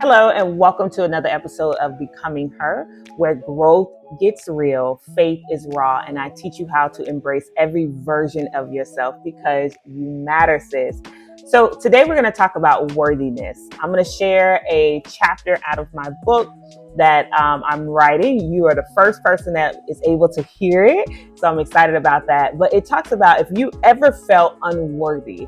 Hello, and welcome to another episode of Becoming Her, where growth gets real, faith is raw, and I teach you how to embrace every version of yourself because you matter, sis. So, today we're going to talk about worthiness. I'm going to share a chapter out of my book that I'm writing. You are the first person that is able to hear it. So I'm excited about that. But it talks about if you ever felt unworthy,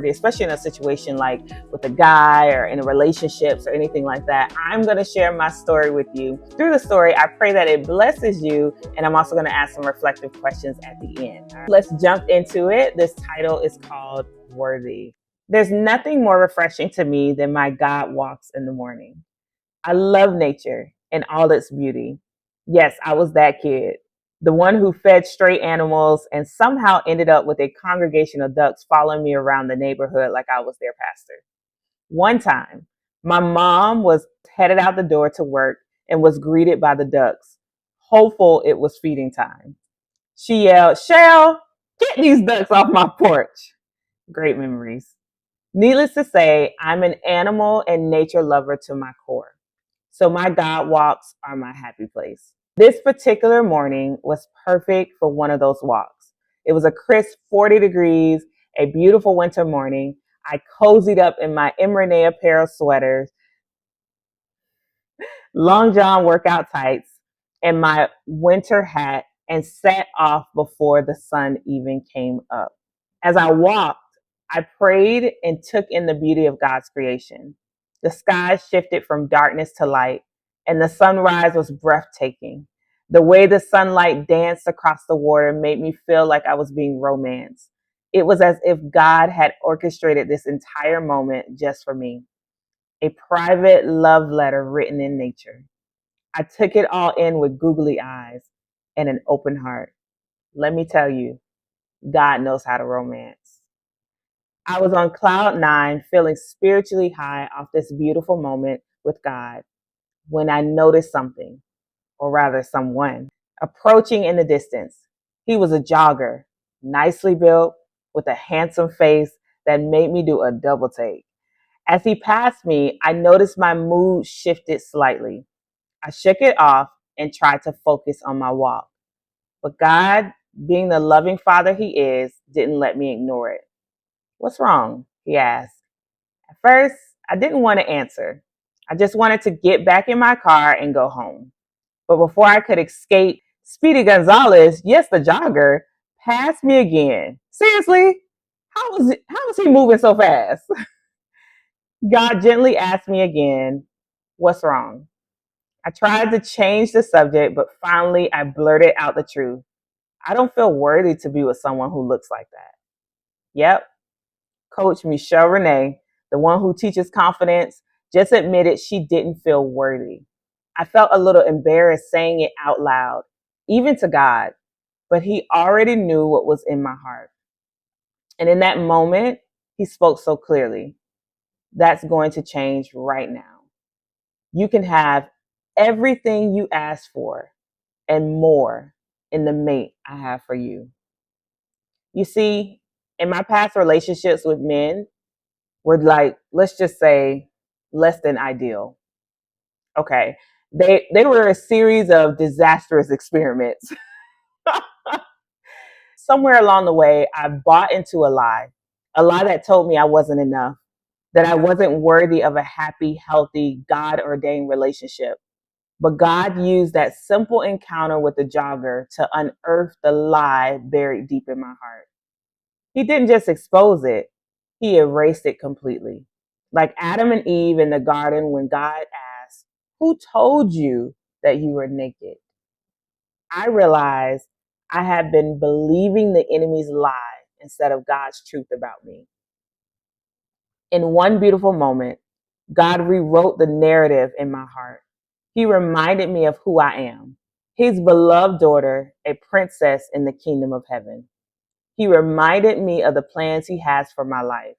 especially in a situation like with a guy or in a relationships or anything like that, I'm going to share my story with you. Through the story, I pray that it blesses you. And I'm also going to ask some reflective questions at the end. Right, let's jump into it. This title is called Worthy. There's nothing more refreshing to me than my God walks in the morning. I love nature and all its beauty. Yes, I was that kid, the one who fed stray animals and somehow ended up with a congregation of ducks following me around the neighborhood like I was their pastor. One time, my mom was headed out the door to work and was greeted by the ducks, hopeful it was feeding time. She yelled, "Shell, get these ducks off my porch." Great memories. Needless to say, I'm an animal and nature lover to my core. So my God walks are my happy place. This particular morning was perfect for one of those walks. It was a crisp 40 degrees, a beautiful winter morning. I cozied up in my Emrene apparel sweaters, long john workout tights, and my winter hat and set off before the sun even came up. As I walked, I prayed and took in the beauty of God's creation. The sky shifted from darkness to light, and the sunrise was breathtaking. The way the sunlight danced across the water made me feel like I was being romanced. It was as if God had orchestrated this entire moment just for me, a private love letter written in nature. I took it all in with googly eyes and an open heart. Let me tell you, God knows how to romance. I was on cloud nine, feeling spiritually high off this beautiful moment with God when I noticed something, or rather, someone, approaching in the distance. He was a jogger, nicely built, with a handsome face that made me do a double take. As he passed me, I noticed my mood shifted slightly. I shook it off and tried to focus on my walk. But God, being the loving father he is, didn't let me ignore it. "What's wrong?" he asked. At first, I didn't want to answer. I just wanted to get back in my car and go home. But before I could escape, Speedy Gonzalez, yes, the jogger, passed me again. Seriously? How was he moving so fast? God gently asked me again, "What's wrong?" I tried to change the subject, but finally I blurted out the truth. "I don't feel worthy to be with someone who looks like that." Yep, Coach Michelle Renee, the one who teaches confidence, just admitted she didn't feel worthy. I felt a little embarrassed saying it out loud, even to God, but he already knew what was in my heart. And in that moment, he spoke so clearly. "That's going to change right now. You can have everything you ask for and more in the mate I have for you." You see, in my past relationships with men, were like, let's just say, less than ideal. Okay. They were a series of disastrous experiments. Somewhere along the way, I bought into a lie that told me I wasn't enough, that I wasn't worthy of a happy, healthy, God ordained relationship. But God used that simple encounter with the jogger to unearth the lie buried deep in my heart. He didn't just expose it, he erased it completely. Like Adam and Eve in the garden when God asked, "Who told you that you were naked?" I realized I had been believing the enemy's lie instead of God's truth about me. In one beautiful moment, God rewrote the narrative in my heart. He reminded me of who I am, his beloved daughter, a princess in the kingdom of heaven. He reminded me of the plans he has for my life,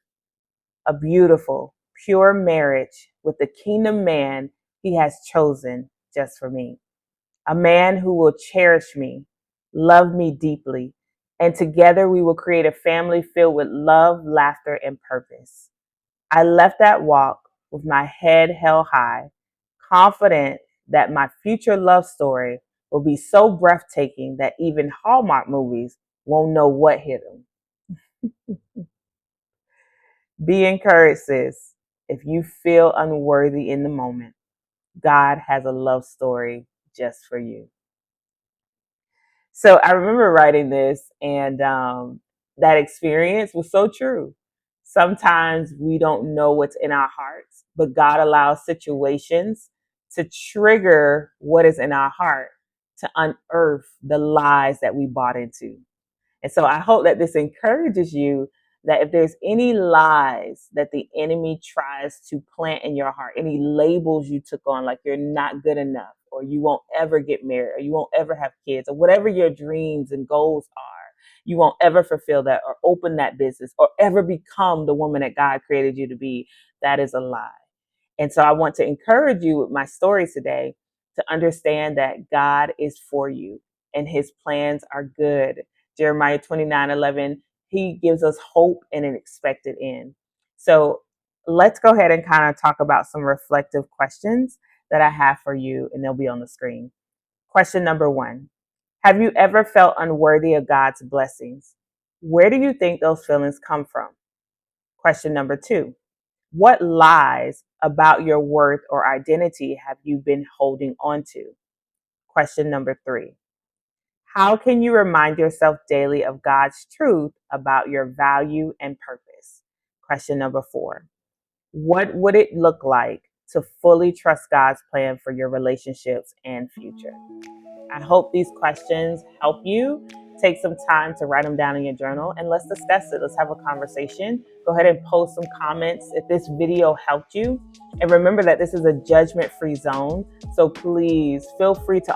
a beautiful, pure marriage with the kingdom man he has chosen just for me. A man who will cherish me, love me deeply, and together we will create a family filled with love, laughter, and purpose. I left that walk with my head held high, confident that my future love story will be so breathtaking that even Hallmark movies won't know what hit them. Be encouraged, sis. If you feel unworthy in the moment, God has a love story just for you. So I remember writing this, and that experience was so true. Sometimes we don't know what's in our hearts, but God allows situations to trigger what is in our heart to unearth the lies that we bought into. And so I hope that this encourages you that if there's any lies that the enemy tries to plant in your heart, any labels you took on, like you're not good enough, or you won't ever get married, or you won't ever have kids, or whatever your dreams and goals are, you won't ever fulfill that or open that business or ever become the woman that God created you to be, that is a lie. And so I want to encourage you with my story today to understand that God is for you and his plans are good. Jeremiah 29:11, he gives us hope and an expected end. So let's go ahead and kind of talk about some reflective questions that I have for you, and they'll be on the screen. Question number 1. Have you ever felt unworthy of God's blessings? Where do you think those feelings come from? Question number 2. What lies about your worth or identity have you been holding on to? Question number 3. How can you remind yourself daily of God's truth about your value and purpose? Question number 4. What would it look like to fully trust God's plan for your relationships and future? I hope these questions help you. Take some time to write them down in your journal and let's discuss it. Let's have a conversation. Go ahead and post some comments if this video helped you. And remember that this is a judgment-free zone. So please feel free to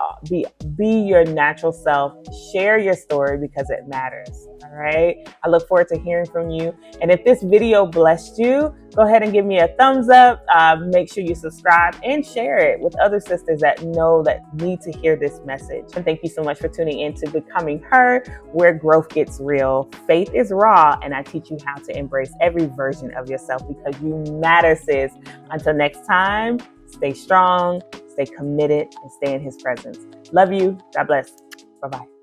be your natural self. Share your story because it matters. All right. I look forward to hearing from you. And if this video blessed you, go ahead and give me a thumbs up. Make sure you subscribe and share it with other sisters that need to hear this message. And thank you so much for tuning in to Becoming Her, where growth gets real. Faith is raw, and I teach you how to embrace every version of yourself because you matter, sis. Until next time, stay strong, stay committed, and stay in his presence. Love you. God bless. Bye-bye.